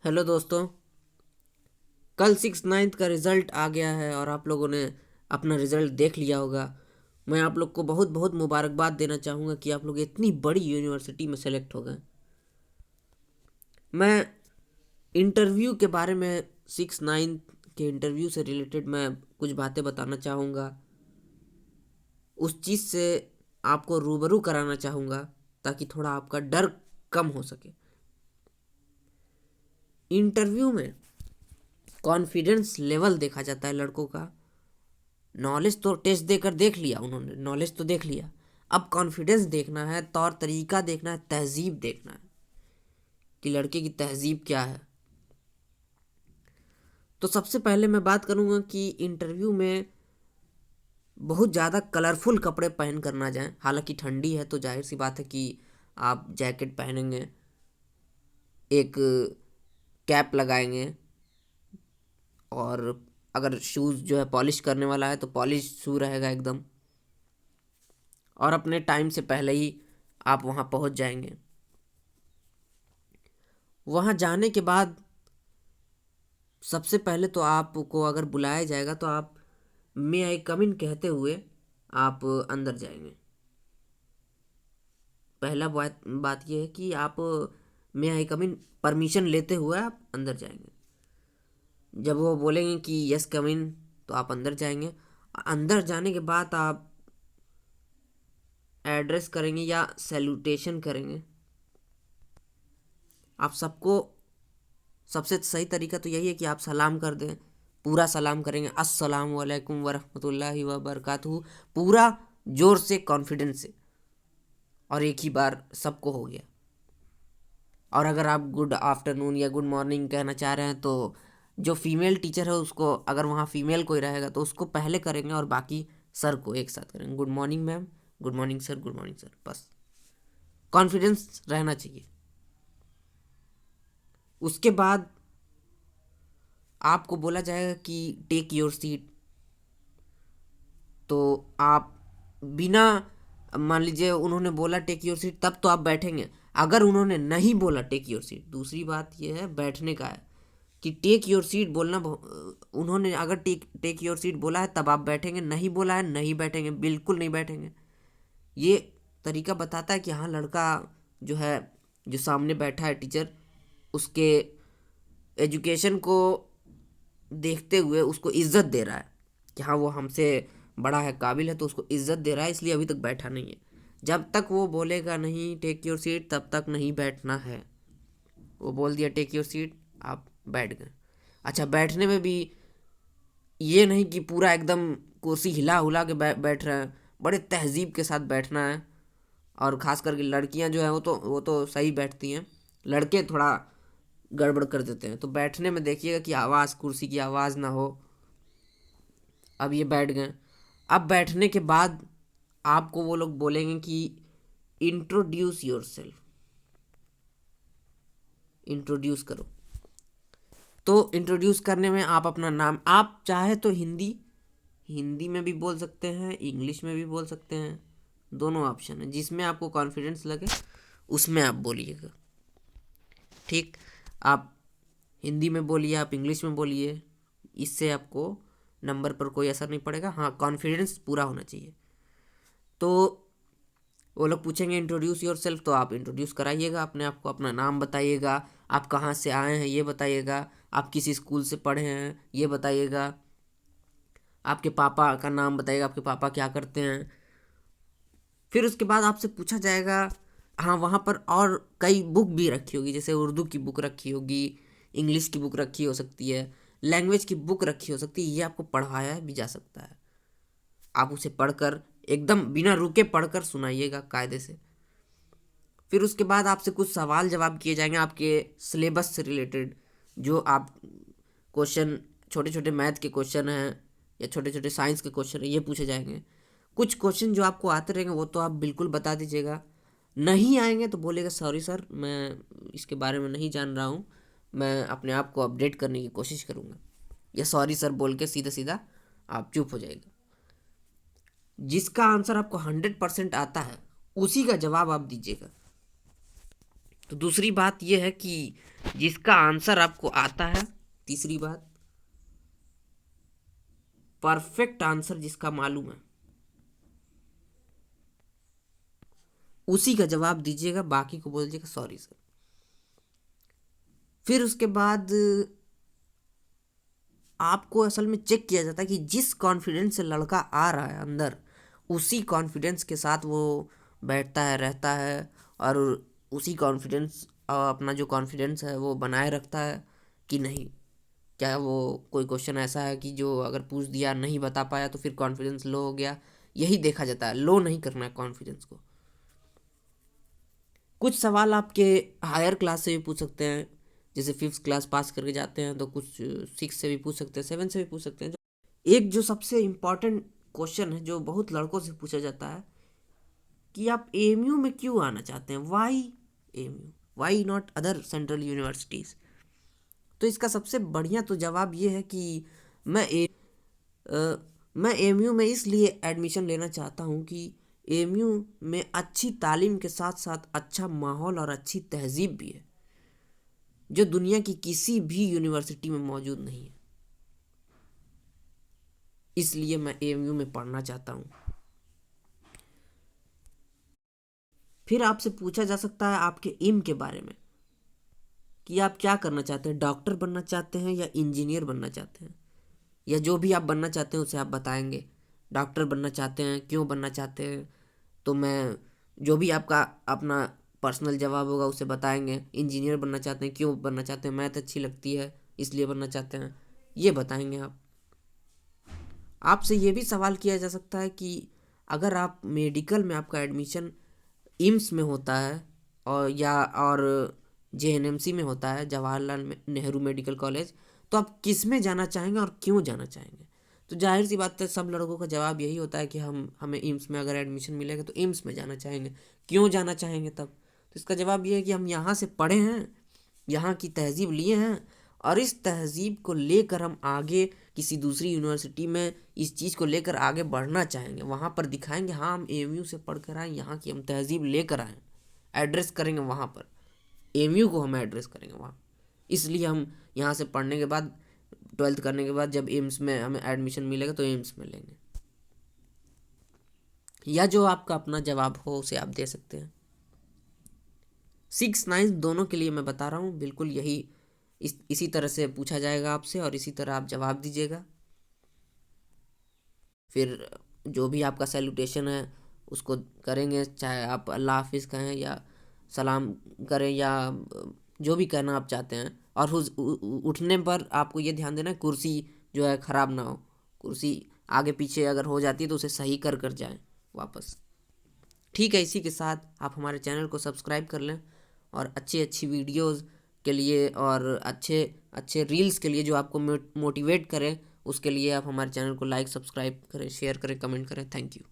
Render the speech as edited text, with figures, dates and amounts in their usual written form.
Hello दोस्तों। कल 6/9 का रिज़ल्ट आ गया है और आप लोगों ने अपना रिज़ल्ट देख लिया होगा। मैं आप लोग को बहुत बहुत मुबारकबाद देना चाहूँगा कि आप लोग इतनी बड़ी यूनिवर्सिटी में सेलेक्ट हो गए। मैं इंटरव्यू के बारे में 6/9 के इंटरव्यू से रिलेटेड मैं कुछ बातें बताना चाहूँगा। उस चीज़ से आपको रूबरू कराना चाहूँगा ताकि थोड़ा आपका डर कम हो सके। इंटरव्यू में कॉन्फिडेंस लेवल देखा जाता है लड़कों का। नॉलेज तो टेस्ट देकर देख लिया उन्होंने, नॉलेज तो देख लिया। अब कॉन्फिडेंस देखना है, तौर तरीका देखना है, तहजीब देखना है कि लड़के की तहजीब क्या है। तो सबसे पहले मैं बात करूंगा कि इंटरव्यू में बहुत ज़्यादा कलरफुल कपड़े पहन कर ना जाएं। हालांकि ठंडी है तो जाहिर सी बात है कि आप जैकेट पहनेंगे, एक कैप लगाएंगे, और अगर शूज़ जो है पॉलिश करने वाला है तो पॉलिश शू रहेगा एकदम। और अपने टाइम से पहले ही आप वहाँ पहुँच जाएंगे। वहाँ जाने के बाद सबसे पहले तो आपको अगर बुलाया जाएगा तो आप मे आई कम इन कहते हुए आप अंदर जाएंगे। पहला बात यह है कि आप मे आई कम इन परमिशन लेते हुए आप अंदर जाएंगे। जब वो बोलेंगे कि यस कम इन तो आप अंदर जाएंगे। अंदर जाने के बाद आप एड्रेस करेंगे या सैल्यूटेशन करेंगे। आप सबको सबसे सही तरीका तो यही है कि आप सलाम कर दें। पूरा सलाम करेंगे, अस्सलाम वालेकुम वरहमतुल्लाहि व बरकातहू, पूरा जोर से, कॉन्फिडेंस से, और एक ही बार सबको हो गया। और अगर आप गुड आफ्टरनून या गुड मॉर्निंग कहना चाह रहे हैं तो जो फीमेल टीचर है उसको, अगर वहाँ फीमेल कोई रहेगा तो उसको पहले करेंगे और बाकी सर को एक साथ करेंगे। Good morning ma'am, good morning sir, good morning sir. बस कॉन्फिडेंस रहना चाहिए। उसके बाद आपको बोला जाएगा कि टेक योर सीट। तो आप बिना, मान लीजिए उन्होंने बोला टेक योर सीट, तब तो आप बैठेंगे। अगर उन्होंने नहीं बोला टेक योर सीट, दूसरी बात यह है बैठने का है कि टेक योर सीट बोलना उन्होंने अगर टेक योर सीट बोला है तब आप बैठेंगे, नहीं बोला है नहीं बैठेंगे, बिल्कुल नहीं बैठेंगे। ये तरीका बताता है कि हाँ, लड़का जो है, जो सामने बैठा है टीचर, उसके एजुकेशन को देखते हुए उसको इज्जत दे रहा है कि हाँ वो हमसे बड़ा है, काबिल है, तो उसको इज्जत दे रहा है, इसलिए अभी तक बैठा नहीं है। जब तक वो बोलेगा नहीं टेक योर सीट तब तक नहीं बैठना है। वो बोल दिया टेक योर सीट, आप बैठ गए। अच्छा, बैठने में भी ये नहीं कि पूरा एकदम कुर्सी हिला हुला के बैठ रहे हैं। बड़े तहजीब के साथ बैठना है। और ख़ास करके लड़कियां जो है वो तो सही बैठती हैं। लड़के थोड़ा गड़बड़ कर देते हैं। तो बैठने में देखिएगा कि आवाज़, कुर्सी की आवाज़ ना हो। अब ये बैठ गए। अब बैठने के बाद आपको वो लोग बोलेंगे कि इंट्रोड्यूस योर सेल्फ, इंट्रोड्यूस करो। तो इंट्रोड्यूस करने में आप अपना नाम, आप चाहे तो हिंदी हिंदी में भी बोल सकते हैं, इंग्लिश में भी बोल सकते हैं। दोनों ऑप्शन है, जिसमें आपको कॉन्फिडेंस लगे उसमें आप बोलिएगा। ठीक, आप हिंदी में बोलिए, आप इंग्लिश में बोलिए, इससे आपको नंबर पर कोई असर नहीं पड़ेगा। हाँ, कॉन्फिडेंस पूरा होना चाहिए। तो वो लोग पूछेंगे इंट्रोड्यूस योर सेल्फ, तो आप इंट्रोड्यूस कराइएगा अपने आप को, अपना नाम बताइएगा, आप कहाँ से आए हैं ये बताइएगा, आप किस स्कूल से पढ़े हैं ये बताइएगा, आपके पापा का नाम बताइएगा, आपके पापा क्या करते हैं। फिर उसके बाद आपसे पूछा जाएगा, हाँ वहाँ पर और कई बुक भी रखी होगी, जैसे उर्दू की बुक रखी होगी, इंग्लिश की बुक रखी हो सकती है, लैंग्वेज की बुक रखी हो सकती है। ये आपको पढ़ाया भी जा सकता है। आप उसे पढ़कर एकदम बिना रुके पढ़कर सुनाइएगा कायदे से। फिर उसके बाद आपसे कुछ सवाल जवाब किए जाएंगे आपके सिलेबस से रिलेटेड। जो आप क्वेश्चन, छोटे छोटे मैथ के क्वेश्चन हैं या छोटे छोटे साइंस के क्वेश्चन हैं, ये पूछे जाएंगे। कुछ क्वेश्चन जो आपको आते रहेंगे वो तो आप बिल्कुल बता दीजिएगा। नहीं आएंगे तो बोलेगा सॉरी सर, मैं इसके बारे में नहीं जान रहा हूँ, मैं अपने आप को अपडेट करने की कोशिश करूँगा। या सॉरी सर बोल के सीधा सीधा आप चुप हो जाएगा। जिसका आंसर आपको 100% आता है उसी का जवाब आप दीजिएगा। तो दूसरी बात यह है कि जिसका आंसर आपको आता है, तीसरी बात, परफेक्ट आंसर जिसका मालूम है उसी का जवाब दीजिएगा, बाकी को बोल दीजिएगा सॉरी सर। फिर उसके बाद आपको असल में चेक किया जाता है कि जिस कॉन्फिडेंस से लड़का आ रहा है अंदर, उसी कॉन्फिडेंस के साथ वो बैठता है, रहता है, और उसी कॉन्फिडेंस, अपना जो कॉन्फिडेंस है वो बनाए रखता है कि नहीं। क्या वो कोई क्वेश्चन ऐसा है कि जो अगर पूछ दिया नहीं बता पाया तो फिर कॉन्फिडेंस लो हो गया, यही देखा जाता है। लो नहीं करना है कॉन्फिडेंस को। कुछ सवाल आपके हायर क्लास से भी पूछ सकते हैं, जैसे फिफ्थ क्लास पास करके जाते हैं तो कुछ सिक्स से भी पूछ सकते हैं, सेवन से भी पूछ सकते हैं। एक जो सबसे इम्पॉर्टेंट क्वेश्चन है जो बहुत लड़कों से पूछा जाता है कि आप एएमयू में क्यों आना चाहते हैं, why AMU, why not other central universities. तो इसका सबसे बढ़िया तो जवाब ये है कि मैं अ, मैं एएमयू में इसलिए एडमिशन लेना चाहता हूँ कि एएमयू में अच्छी तालीम के साथ साथ अच्छा माहौल और अच्छी तहजीब भी है, जो दुनिया की किसी भी यूनिवर्सिटी में मौजूद नहीं है। इसलिए मैं एएमयू में पढ़ना चाहता हूँ। फिर आपसे पूछा जा सकता है आपके एम के बारे में कि आप क्या करना चाहते हैं, डॉक्टर बनना चाहते हैं या इंजीनियर बनना चाहते हैं, या जो भी आप बनना चाहते हैं उसे आप बताएंगे। डॉक्टर बनना चाहते हैं, क्यों बनना चाहते हैं, तो मैं जो भी आपका अपना पर्सनल जवाब होगा उसे बताएंगे। इंजीनियर बनना चाहते हैं, क्यों बनना चाहते हैं, मैथ अच्छी लगती है इसलिए बनना चाहते हैं, ये बताएंगे आप। आपसे ये भी सवाल किया जा सकता है कि अगर आप मेडिकल में आपका एडमिशन एम्स में होता है और जेएनएमसी में होता है, जवाहरलाल नेहरू मेडिकल कॉलेज, तो आप किस में जाना चाहेंगे और क्यों जाना चाहेंगे। तो जाहिर सी बात है सब लड़कों का जवाब यही होता है कि हमें एम्स में अगर एडमिशन मिलेगा तो एम्स में जाना चाहेंगे। क्यों जाना चाहेंगे तब, तो इसका जवाब ये है कि हम यहाँ से पढ़े हैं, यहाँ की तहजीब लिए हैं, और इस तहजीब को लेकर हम आगे किसी दूसरी यूनिवर्सिटी में इस चीज़ को लेकर आगे बढ़ना चाहेंगे। वहाँ पर दिखाएंगे हाँ हम एएमयू से पढ़ कर आए, यहाँ की हम तहजीब लेकर आए, एड्रेस करेंगे वहाँ पर, एएमयू को हम एड्रेस करेंगे वहाँ। इसलिए हम यहाँ से पढ़ने के बाद, ट्वेल्थ करने के बाद जब एम्स में हमें एडमिशन मिलेगा तो एम्स में लेंगे। या जो आपका अपना जवाब हो उसे आप दे सकते हैं। 6, 9 दोनों के लिए मैं बता रहा हूँ, बिल्कुल यही इसी तरह से पूछा जाएगा आपसे और इसी तरह आप जवाब दीजिएगा। फिर जो भी आपका सैल्यूटेशन है उसको करेंगे, चाहे आप अल्लाह हाफिज़ कहें या सलाम करें या जो भी कहना आप चाहते हैं। और उठने पर आपको ये ध्यान देना है कुर्सी जो है ख़राब ना हो, कुर्सी आगे पीछे अगर हो जाती है तो उसे सही कर कर जाएं वापस। ठीक है, इसी के साथ आप हमारे चैनल को सब्सक्राइब कर लें और अच्छी अच्छी वीडियोस के लिए और अच्छे अच्छे रील्स के लिए जो आपको मोटिवेट करें, उसके लिए आप हमारे चैनल को लाइक, सब्सक्राइब करें, शेयर करें, कमेंट करें। Thank you.